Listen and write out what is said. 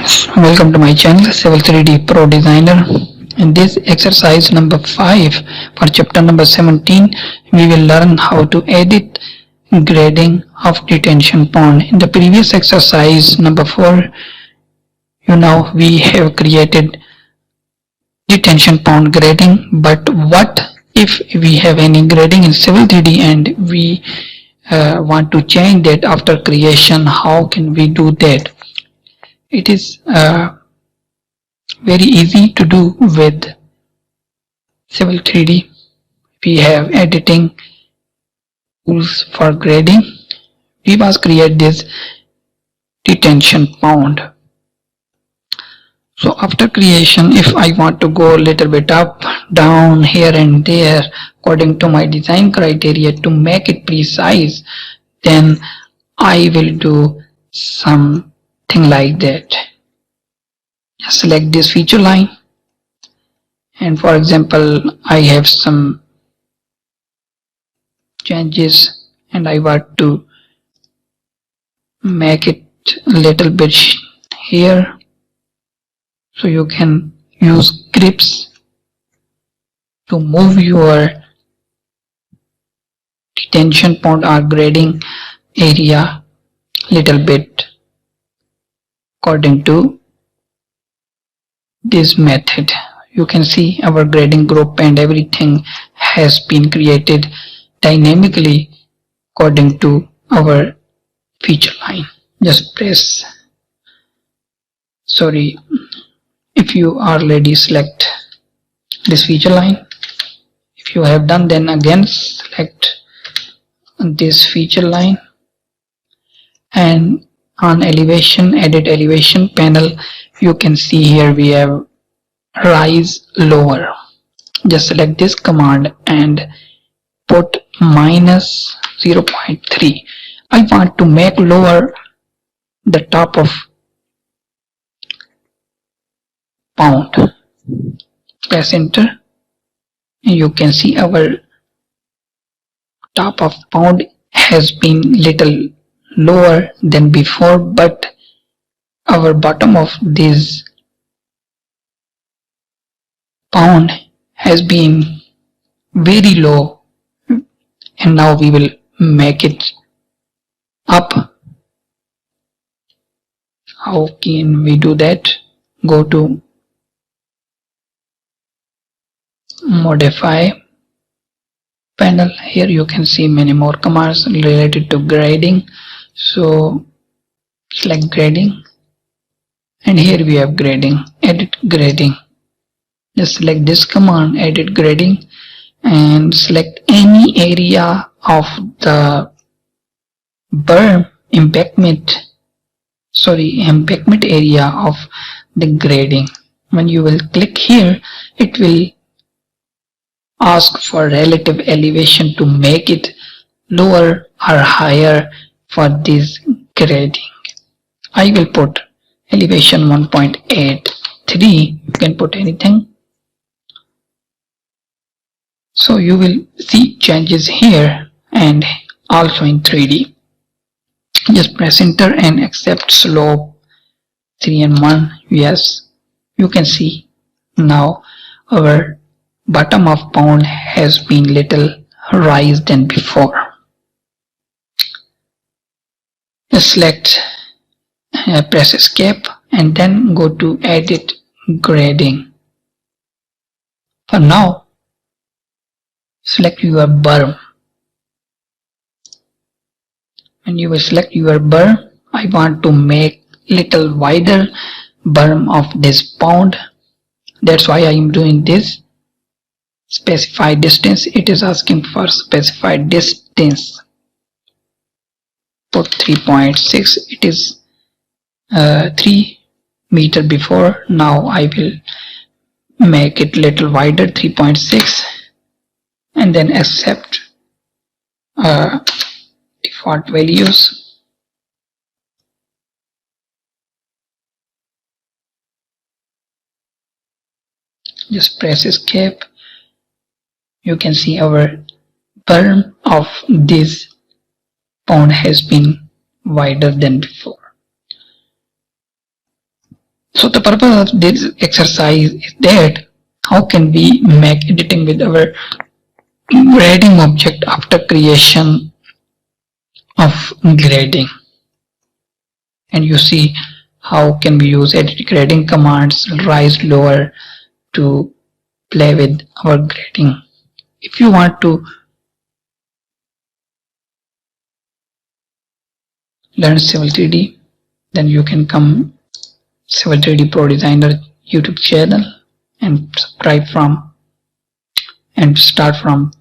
friends, welcome to my channel Civil 3D Pro Designer. In this exercise number 5 for chapter number 17, we will learn how to edit grading of detention pond. In the previous exercise number 4, we have created detention pond grading, but what if we have any grading in Civil 3D and we want to change that after creation? How can we do that? It is very easy to do with Civil 3D. We have editing tools for grading. We must create this detention pond. So after creation, if I want to go a little bit up, down, here and there according to my design criteria to make it precise, then I will do something like that. Select this feature line, and for example I have some changes and I want to make it a little bit here, so you can use grips to move your detention pond or grading area little bit according to this method. You can see our grading group and everything has been created dynamically according to our feature line. Just press, if you already select this feature line. If you have done, then again select this feature line, and on elevation, edit elevation panel, you can see here we have rise lower. Just select this command and put minus 0.3. I want to make lower the top of pond. Press enter. You can see our top of pond has been little lower than before, but our bottom of this pond has been very low, and now we will make it up. How can we do that? Go to modify panel. Here you can see many more commands related to grading. So select grading, and here we have grading, edit grading. Just select this command, edit grading, and select any area of the berm embankment area of the grading. When you will click here, it will ask for relative elevation to make it lower or higher for this grading. I will put elevation 1.83. You can put anything. So you will see changes here and also in 3D. Just press enter and accept slope 3 and 1. Yes, you can see now our bottom of pond has been little rise than before. Just select, press escape, and then go to edit grading. For now, select your berm. When you will select your berm, I want to make little wider berm of this pond. That's why I am doing this. Specify distance. It is asking for specified distance. Put 3.6. It is 3 meter before. Now I will make it little wider, 3.6, and then accept default values. Just press escape. You can see our berm of this pond has been wider than before. So the purpose of this exercise is that how can we make editing with our grading object after creation of grading. And you see how can we use edit grading commands, rise, lower, to play with our grading. If you want to learn Civil 3D, then you can come Civil 3D Pro Designer YouTube channel and subscribe from and start from